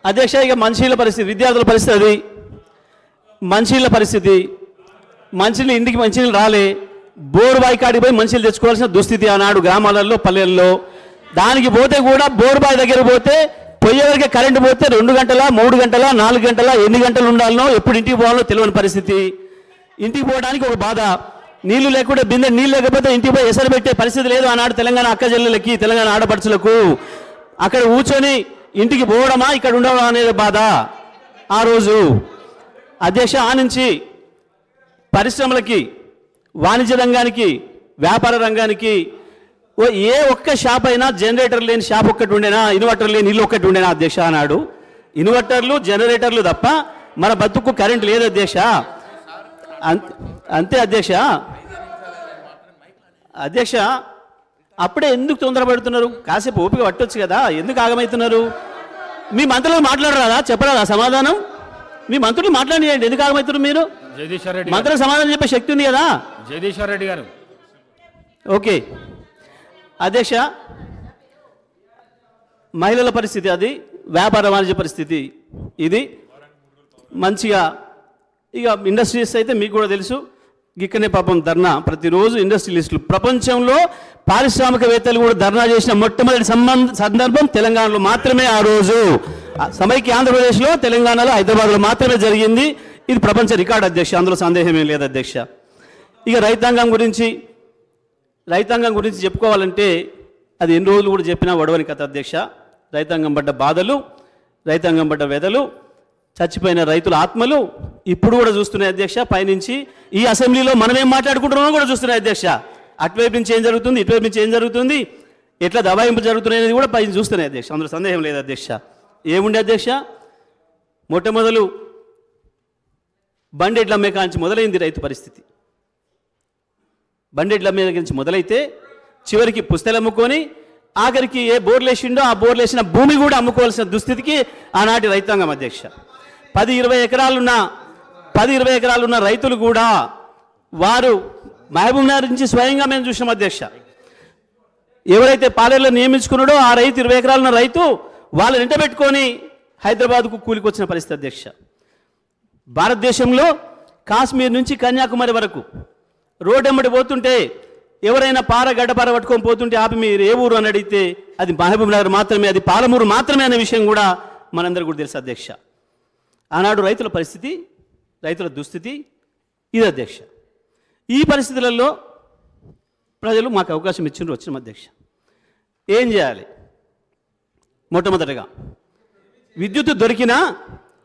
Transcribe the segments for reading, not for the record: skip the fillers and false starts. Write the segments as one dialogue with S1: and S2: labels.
S1: అధ్యక్ష ఇక మంచినీళ్ళ పరిస్థితి, విద్యార్థుల పరిస్థితి అది. మంచినీళ్ళ పరిస్థితి, మంచినీళ్ళు ఇంటికి మంచినీళ్ళు రాలే, బోరు బావి కాడికి పోయి మంచినీళ్ళు తెచ్చుకోవాల్సిన దుస్థితి ఆనాడు గ్రామాలలో పల్లెల్లో. దానికి పోతే కూడా బోరు బావి దగ్గర పోతే పొయ్యేవరకే కరెంటు పోతే 2 గంటల 3 గంటల 4 గంటల ఎన్ని గంటలు ఉండాలనో ఎప్పుడు ఇంటికి పోవాలో తెలియని పరిస్థితి. ఇంటికి పోవడానికి ఒక బాధ, నీళ్లు లేకుండా బిందె నీళ్ళు లేకపోతే ఇంటికి పోయి ఎసరు పెట్టే పరిస్థితి లేదు ఆనాడు తెలంగాణ అక్క చెల్లెలకి, తెలంగాణ ఆడపడుచులకు. అక్కడ కూర్చొని ఇంటికి పోవడమా ఇక్కడ ఉండడం అనేది బాధ ఆ రోజు. అధ్యక్ష ఆ నుంచి పరిశ్రమలకి, వాణిజ్య రంగానికి, వ్యాపార రంగానికి ఏ ఒక్క షాప్ అయినా జనరేటర్ లేని షాప్ ఒక్కటి ఉండేనా, ఇన్వర్టర్ లేని ఇల్లు ఒక్కటి ఉండేనా అధ్యక్ష ఆనాడు? ఇన్వర్టర్లు జనరేటర్లు తప్ప మన బతుకు కరెంట్ లేదు అధ్యక్ష. అంతే అధ్యక్ష. అధ్యక్ష అప్పుడే ఎందుకు తొందరపడుతున్నారు? కాసేపు ఓపిక పట్టొచ్చు కదా, ఎందుకు ఆగమవుతున్నారు? మీ మంత్రులు మాట్లాడరాదా? చెప్పరాదా సమాధానం? మీ మంత్రులు మాట్లాడియండి, ఎందుకు ఆగమవుతున్నారు మీరు? మంత్రులకు సమాధానం చెప్పే శక్తి ఉంది కదా.
S2: జగదీశ్వర్ రెడ్డి గారు.
S1: ఓకే అధ్యక్ష, మహిళల పరిస్థితి అది, వ్యాపార వాణిజ్య పరిస్థితి ఇది. మంచిగా ఇక ఇండస్ట్రీస్ అయితే మీకు కూడా తెలుసు, ఇక్కడనే పాపం ధర్నా ప్రతిరోజు ఇండస్ట్రియలిస్టులు, ప్రపంచంలో పారిశ్రామికవేత్తలు కూడా ధర్నా చేసిన మొట్టమొదటి సందర్భం తెలంగాణలో మాత్రమే. ఆ రోజు సమైక్య ఆంధ్రప్రదేశ్లో, తెలంగాణలో, హైదరాబాద్లో మాత్రమే జరిగింది. ఇది ప్రపంచ రికార్డు అధ్యక్ష, అందులో సందేహమేం లేదు అధ్యక్ష. ఇక రైతాంగం గురించి చెప్పుకోవాలంటే అది ఎన్ని రోజులు కూడా చెప్పినా వడవని కథ అధ్యక్ష. రైతాంగం పడ్డ బాధలు, రైతాంగం పడ్డ వ్యధలు, చచ్చిపోయిన రైతుల ఆత్మలు ఇప్పుడు కూడా చూస్తున్నాయి అధ్యక్ష. పైనుంచి ఈ అసెంబ్లీలో మనం ఏం మాట్లాడుకుంటున్నామో కూడా చూస్తున్నాయి అధ్యక్ష. అటువైపు నుంచి ఏం జరుగుతుంది, ఇటువైపు నుంచి ఏం జరుగుతుంది, ఎట్లా దబాయింపు జరుగుతున్నాయి అనేది కూడా పైన చూస్తున్నాయి అధ్యక్ష, అందులో సందేహం లేదు అధ్యక్ష. ఏముండే అధ్యక్ష, మొట్టమొదలు బండెడ్ల అమ్మే కాంచి మొదలైంది రైతు పరిస్థితి. బండెడ్ల అమ్మే నుంచి మొదలైతే చివరికి పుస్తలు అమ్ముకొని ఆఖరికి ఏ బోర్లు వేసిండో ఆ బోర్లు వేసిన భూమి కూడా అమ్ముకోవాల్సిన దుస్థితికి ఆనాటి రైతాంగం అధ్యక్ష. 10-20 ఎకరాలున్న రైతులు కూడా వారు మహబూబ్నగర్ నుంచి స్వయంగా మేము చూసాం అధ్యక్ష. ఎవరైతే పాలేరులో నియమించుకున్నాడో ఆ రైతు 20 ఎకరాలున్న రైతు వాళ్ళు వెంట పెట్టుకొని హైదరాబాద్కు కూలికొచ్చిన పరిస్థితి అధ్యక్ష. భారతదేశంలో కాశ్మీర్ నుంచి కన్యాకుమారి వరకు రోడ్డెమ్మడి పోతుంటే ఎవరైనా గడ్డపార పట్టుకొని పోతుంటే ఆపి మీరు ఏ ఊరు అని అడిగితే అది మహబూబ్నగర్ మాత్రమే, అది పాలమూరు మాత్రమే అనే విషయం కూడా మనందరికీ కూడా తెలుసు అధ్యక్ష. ఆనాడు రైతుల పరిస్థితి, రైతుల దుస్థితి ఇది అధ్యక్ష. ఈ పరిస్థితులలో ప్రజలు మాకు అవకాశం ఇచ్చిండ్రు, వచ్చిన అధ్యక్ష. ఏం చేయాలి? మొట్టమొదటిగా విద్యుత్ దొరికినా,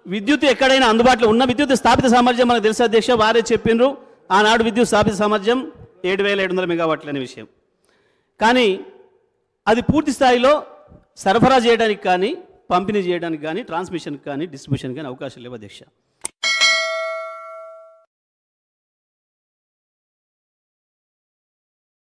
S1: విద్యుత్ ఎక్కడైనా అందుబాటులో ఉన్న విద్యుత్ స్థాపిత సామర్థ్యం మనకు తెలుసు అధ్యక్ష. వారే చెప్పిండ్రు ఆనాడు విద్యుత్ స్థాపిత సామర్థ్యం 7,700 మెగావాట్లు అనే విషయం. కానీ అది పూర్తి స్థాయిలో సరఫరా చేయడానికి కానీ, పంపిణీ చేయడానికి కానీ, ట్రాన్స్మిషన్కి కానీ, డిస్ట్రిబ్యూషన్కి కానీ అవకాశం లేవు అధ్యక్ష.